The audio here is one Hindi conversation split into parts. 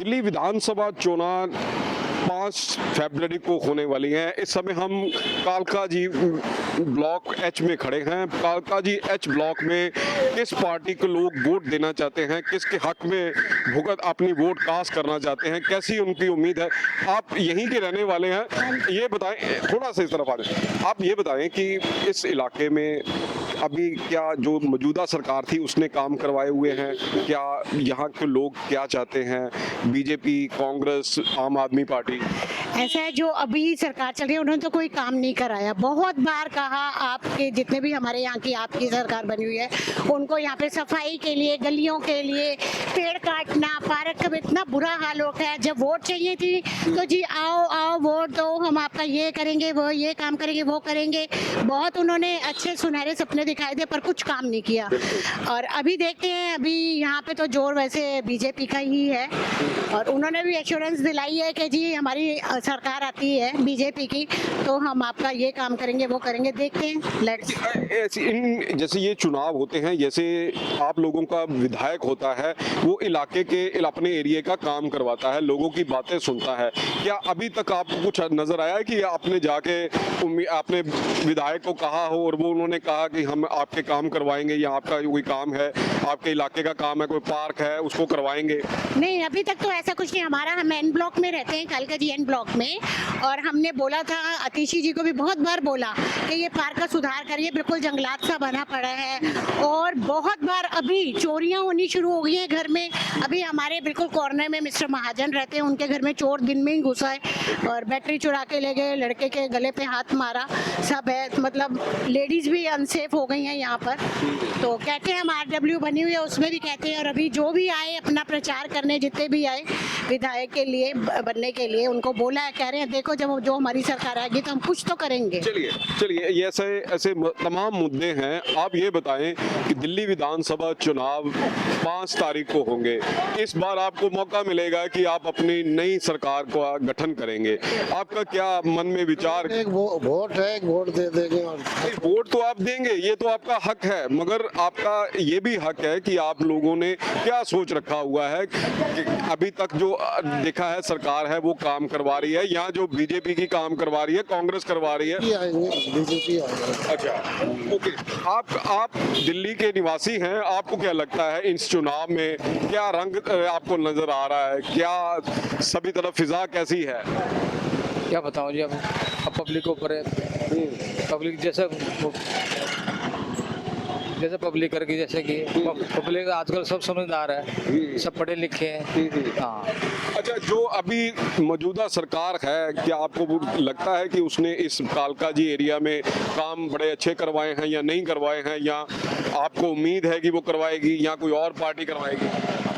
दिल्ली विधानसभा चुनाव 5 फरवरी को होने वाली हैं। इस समय हम कालका जी ब्लॉक एच में खड़े हैं। कालका जी एच ब्लॉक में किस पार्टी को लोग वोट देना चाहते हैं, किसके हक में भुगत अपनी वोट कास्ट करना चाहते हैं, कैसी उनकी उम्मीद है। आप यहीं के रहने वाले हैं, ये बताएं, थोड़ा सा इस तरफ आ जाए। आप ये बताएं कि इस इलाके में अभी क्या जो मौजूदा सरकार थी उसने काम करवाए हुए हैं, क्या यहाँ के लोग क्या चाहते हैं, बीजेपी, कांग्रेस, आम आदमी पार्टी? ऐसा है, जो अभी सरकार चल रही है उन्होंने तो कोई काम नहीं कराया। बहुत बार कहा, आपके जितने भी हमारे यहाँ की आपकी सरकार बनी हुई है उनको यहाँ पे सफाई के लिए, गलियों के लिए, पेड़ काटना, पार्क का इतना बुरा हाल हो गया। जब वोट चाहिए थी तो जी आओ आओ वोट दो, हम आपका ये करेंगे, वो ये काम करेंगे, वो करेंगे। बहुत उन्होंने अच्छे सुनहरे सपने दिखाए थे पर कुछ काम नहीं किया। और अभी देखते हैं, अभी यहाँ पे तो जोर वैसे बीजेपी का ही है और उन्होंने भी एश्योरेंस दिलाई है कि जी हमारी सरकार आती है बीजेपी की तो हम आपका ये काम करेंगे, वो करेंगे। देखते हैं, लेट्स। इन जैसे ये चुनाव होते हैं, जैसे आप लोगों का विधायक होता है, वो इलाके के अपने एरिया का काम करवाता है, लोगों की बातें सुनता है। क्या अभी तक आपको कुछ नजर आया है कि आपने जाके आपने विधायक को कहा हो और वो उन्होंने कहा कि हम आपके काम करवाएंगे, या आपका कोई काम है, आपके इलाके का काम है, कोई पार्क है, उसको करवाएंगे? नहीं, अभी तक तो ऐसा कुछ नहीं। हमारा, हम एन ब्लॉक में रहते हैं, कालका जी एन ब्लॉक में, और हमने बोला था, अतिशी जी को भी बहुत बार बोला कि ये पार्क का सुधार करिए, बिल्कुल जंगलात सा बना पड़ा है। और बहुत बार अभी चोरियां होनी शुरू हो गई है घर में। अभी हमारे बिल्कुल कॉर्नर में मिस्टर महाजन रहते हैं, उनके घर में चोर दिन में ही घुसा है और बैटरी चुरा के ले गए, लड़के के गले पे हाथ मारा, सब है। मतलब लेडीज भी अनसेफ हो गई हैं यहाँ पर। तो कहते हैं हम RW बनी हुई है, उसमें भी कहते हैं। और अभी जो भी आए अपना प्रचार करने, जितने भी आए विधायक के लिए बनने के लिए, उनको बोला है, कह रहे हैं देखो जब जो हमारी सरकार आएगी तो हम कुछ तो करेंगे। चलिए ये ऐसे तमाम मुद्दे हैं। आप ये बताएं कि दिल्ली विधानसभा चुनाव 5 तारीख को होंगे। इस बार आपको मौका मिलेगा कि आप अपनी नई सरकार का गठन करेंगे। आपका क्या मन में विचार? एक वोट है, एक वोट दे देंगे। और वोट तो आप देंगे, ये तो आपका हक है, मगर आपका ये भी हक है कि आप लोगों ने क्या सोच रखा हुआ है कि अभी तक जो देखा है सरकार है वो काम करवा रही है, या जो बीजेपी की काम करवा रही है, कांग्रेस करवा रही है? बीजेपी आएंगे। अच्छा, ओके। आप दिल्ली के निवासी हैं, आपको क्या लगता है इस चुनाव में क्या रंग आपको नजर आ रहा है? क्या सभी तरफ फिजा कैसी है? क्या बताऊं जी, अब पब्लिक के ऊपर है। पब्लिक जैसे पब्लिक करके, जैसे कि पब्लिक आजकल सब समझदार है, सब पढ़े लिखे हैं। हाँ। अच्छा, जो अभी मौजूदा सरकार है, क्या आपको लगता है कि उसने इस कालका जी एरिया में काम बड़े अच्छे करवाए हैं या नहीं करवाए हैं, या आपको उम्मीद है कि वो करवाएगी या कोई और पार्टी करवाएगी?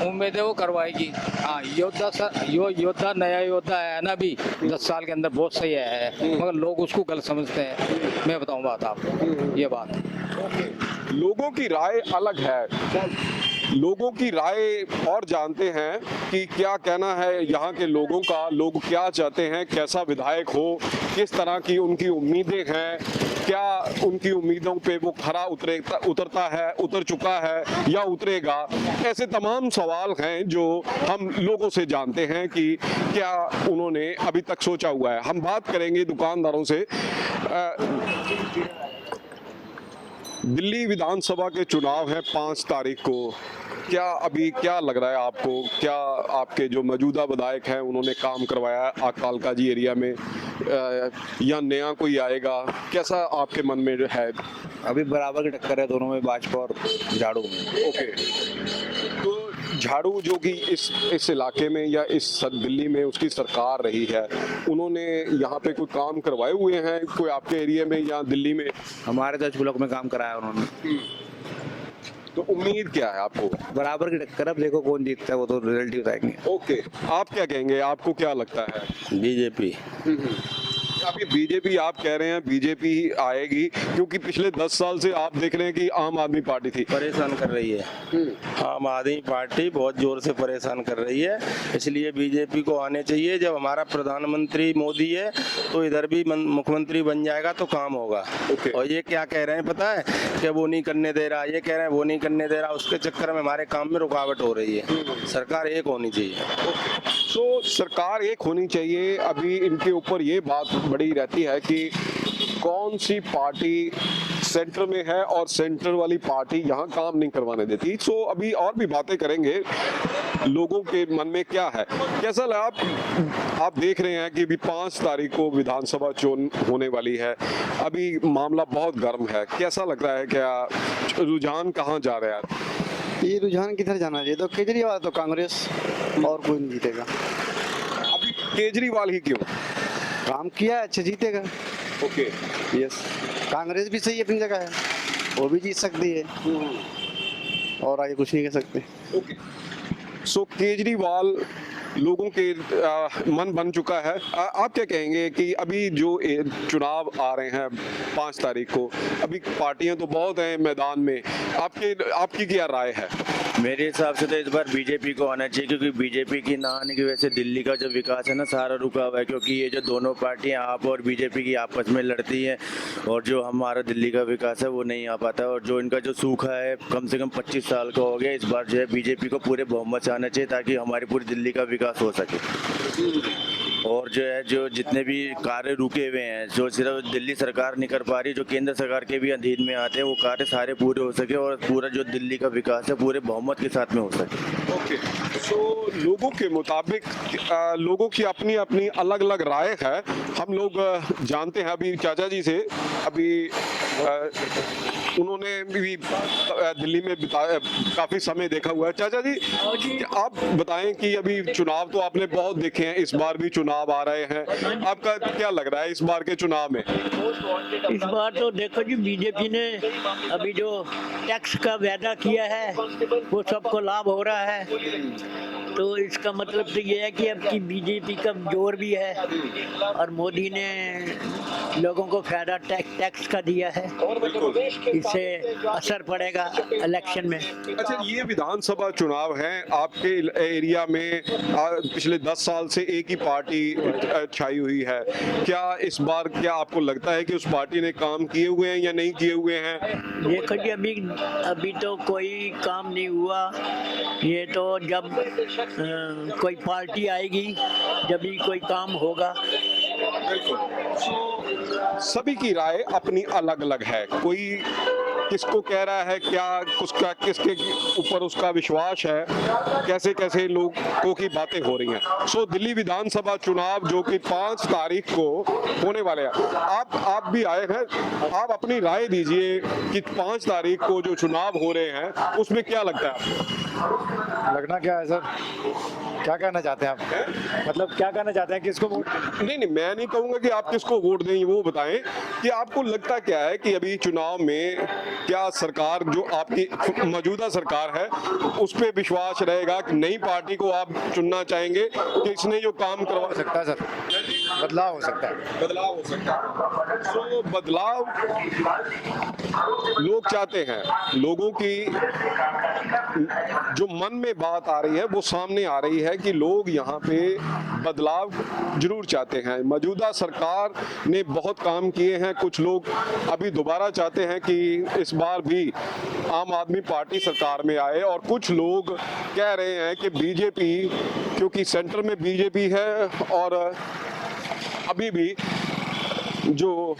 उम्मीद है वो करवाएगी। हाँ, योद्धा सर, योद्धा नया योद्धा है ना, अभी 10 साल के अंदर बहुत सही है, मगर लोग उसको गलत समझते हैं। मैं बताऊँ बात आपको, ये बात लोगों की राय अलग है, लोगों की राय और जानते हैं कि क्या कहना है यहाँ के लोगों का, लोग क्या चाहते हैं, कैसा विधायक हो, किस तरह की उनकी उम्मीदें हैं, क्या उनकी उम्मीदों पे वो खरा उतरता है, उतर चुका है या उतरेगा। ऐसे तमाम सवाल हैं जो हम लोगों से जानते हैं कि क्या उन्होंने अभी तक सोचा हुआ है। हम बात करेंगे दुकानदारों से। दिल्ली विधानसभा के चुनाव है 5 तारीख को। क्या अभी क्या लग रहा है आपको, क्या आपके जो मौजूदा विधायक हैं उन्होंने काम करवाया कालका जी एरिया में, या नया कोई आएगा? कैसा आपके मन में है? अभी बराबर की टक्कर है दोनों में, भाजपा और झाड़ू में। ओके, तो झाड़ू जो कि इस इलाके में या इस दिल्ली में उसकी सरकार रही है, उन्होंने यहाँ पे कोई काम करवाए हुए हैं कोई आपके एरिया में या दिल्ली में? हमारे 10 ब्लॉक में काम कराया उन्होंने। तो उम्मीद क्या है आपको? बराबर की टक्कर, अब देखो कौन जीतता है, वो तो रिजल्ट ही बताएंगे। ओके, आप क्या कहेंगे, आपको क्या लगता है? बीजेपी। अभी बीजेपी आप कह रहे हैं बीजेपी ही आएगी क्योंकि पिछले 10 साल से आप देख रहे हैं कि आम आदमी पार्टी थी। परेशान कर रही है। आम आदमी पार्टी बहुत जोर से परेशान कर रही है, इसलिए बीजेपी को आने चाहिए। जब हमारा प्रधानमंत्री मोदी है तो इधर भी मुख्यमंत्री बन जाएगा तो काम होगा। और ये क्या कह रहे हैं पता है कि वो नहीं करने दे रहा, ये कह रहे हैं वो नहीं करने दे रहा, उसके चक्कर में हमारे काम में रुकावट हो रही है। सरकार एक होनी चाहिए। तो सरकार एक होनी चाहिए। अभी इनके ऊपर ये बात बड़ी रहती है कि कौन सी पार्टी सेंटर में है और सेंटर वाली पार्टी यहाँ काम नहीं करवाने देती। सो अभी और भी बातें करेंगे लोगों के मन में क्या है, कैसा लगा। आप देख रहे हैं कि अभी 5 तारीख को विधानसभा चुनाव होने वाली है, अभी मामला बहुत गर्म है। कैसा लग रहा है, क्या रुझान कहाँ जा रहा है? ये रुझान किधर जाना चाहिए? तो केजरीवाल तो कांग्रेस, और कोई नहीं जीतेगा। अभी केजरीवाल ही क्यों? काम किया है, अच्छा जीतेगा। ओके, यस, कांग्रेस भी सही अपनी जगह है, वो भी जीत सकती है, और आगे कुछ नहीं कह सकते। ओके, सो केजरीवाल लोगों के मन बन चुका है। आप क्या कहेंगे कि अभी जो चुनाव आ रहे हैं 5 तारीख को, अभी पार्टियां तो बहुत हैं मैदान में, आपकी क्या राय है? मेरे हिसाब से तो इस बार बीजेपी को आना चाहिए, क्योंकि बीजेपी की ना आने की वजह से दिल्ली का जो विकास है ना सारा रुका हुआ है। क्योंकि ये जो दोनों पार्टियां आप और बीजेपी की आपस में लड़ती हैं, और जो हमारा दिल्ली का विकास है वो नहीं आ पाता। और जो इनका जो सूखा है कम से कम 25 साल का हो गया, इस बार जो है बीजेपी को पूरे बहुमत से आना चाहिए ताकि हमारी पूरी दिल्ली का विकास हो सके। और जो है जो जितने भी कार्य रुके हुए हैं, जो सिर्फ दिल्ली सरकार नहीं कर पा रही, जो केंद्र सरकार के भी अधीन में आते हैं, वो कार्य सारे पूरे हो सके और पूरा जो दिल्ली का विकास है पूरे बहुमत के साथ में हो सके। ओके, तो लोगों के मुताबिक लोगों की अपनी अपनी अलग अलग राय है। हम लोग जानते हैं अभी चाचा जी से, अभी उन्होंने भी दिल्ली में काफी समय देखा हुआ है। चाचा जी, आप बताएं कि अभी चुनाव तो आपने बहुत देखे हैं, इस बार भी चुनाव आ रहे हैं, आपका क्या लग रहा है इस बार के चुनाव में? इस बार तो देखो जी, बीजेपी ने अभी जो टैक्स का वादा किया है वो सबको लाभ हो रहा है। तो इसका मतलब तो ये है कि अब की बीजेपी का जोर भी है, और मोदी ने लोगों को फायदा टैक्स का दिया है, इससे असर पड़ेगा इलेक्शन में। अच्छा, ये विधानसभा चुनाव है आपके एरिया में, पिछले 10 साल से एक ही पार्टी छाई हुई है। क्या इस बार क्या आपको लगता है कि उस पार्टी ने काम किए हुए हैं या नहीं किए हुए हैं? देखो जी, अभी तो कोई काम नहीं हुआ। ये तो जब कोई पार्टी आएगी जब भी कोई काम होगा। सभी की राय अपनी अलग अलग है। कोई किसको कह रहा है, क्या उसका किसके ऊपर उसका विश्वास है, कैसे कैसे लोगों की बातें हो रही हैं। सो दिल्ली विधानसभा चुनाव जो कि 5 तारीख को होने वाले हैं, आप भी आए हैं, आप अपनी राय दीजिए कि 5 तारीख को जो चुनाव हो रहे हैं उसमें क्या लगता है आपको? लगना क्या है सर, क्या कहना चाहते हैं आप? मतलब क्या कहना चाहते हैं, किसको वोट? नहीं, मैं नहीं कहूंगा कि आप किसको वोट दें, वो बताएं कि आपको लगता क्या है कि अभी चुनाव में क्या सरकार जो आपकी मौजूदा सरकार है उस पर विश्वास रहेगा कि नई पार्टी को आप चुनना चाहेंगे कि इसने जो काम करवा सकता है सर, बदलाव हो सकता है। बदलाव हो सकता है। तो बदलाव लोग चाहते हैं, लोगों की जो मन में बात आ रही है वो सामने आ रही है कि लोग यहाँ पे बदलाव जरूर चाहते हैं। मौजूदा सरकार ने बहुत काम किए हैं, कुछ लोग अभी दोबारा चाहते हैं कि इस बार भी आम आदमी पार्टी सरकार में आए, और कुछ लोग कह रहे हैं कि बीजेपी, क्योंकि सेंटर में बीजेपी है और अभी भी जो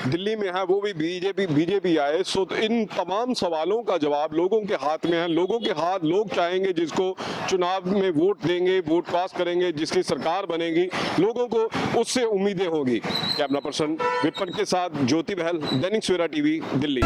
दिल्ली में है वो भी बीजेपी आए। सो इन तमाम सवालों का जवाब लोगों के हाथ में है। लोगों के हाथ, लोग चाहेंगे जिसको चुनाव में वोट देंगे, वोट पास करेंगे, जिसकी सरकार बनेगी, लोगों को उससे उम्मीदें होगी। कैमरा पर्सन विपन के साथ ज्योति बहल, दैनिक सवेरा टीवी, दिल्ली।